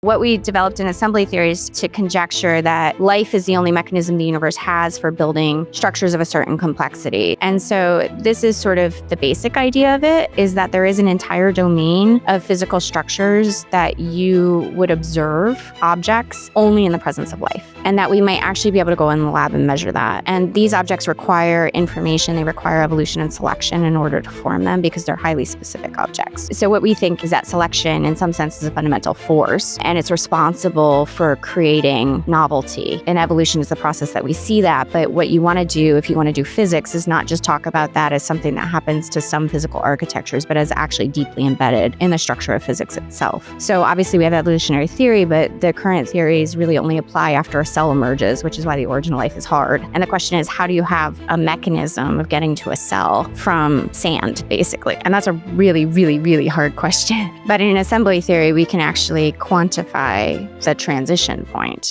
What we developed in assembly theory is to conjecture that life is the only mechanism the universe has for building structures of a certain complexity. And so this is sort of the basic idea of it, is that there is an entire domain of physical structures that you would observe objects only in the presence of life, and that we might actually be able to go in the lab and measure that. And these objects require information, they require evolution and selection in order to form them because they're highly specific objects. So what we think is that selection in some sense is a fundamental force, and it's responsible for creating novelty. And evolution is the process that we see that. But what you want to do, if you want to do physics, is not just talk about that as something that happens to some physical architectures, but as actually deeply embedded in the structure of physics itself. So obviously we have evolutionary theory, but the current theories really only apply after a cell emerges, which is why the origin of life is hard. And the question is, how do you have a mechanism of getting to a cell from sand, basically? And that's a really, really, really hard question. But in assembly theory, we can actually quantify the transition point.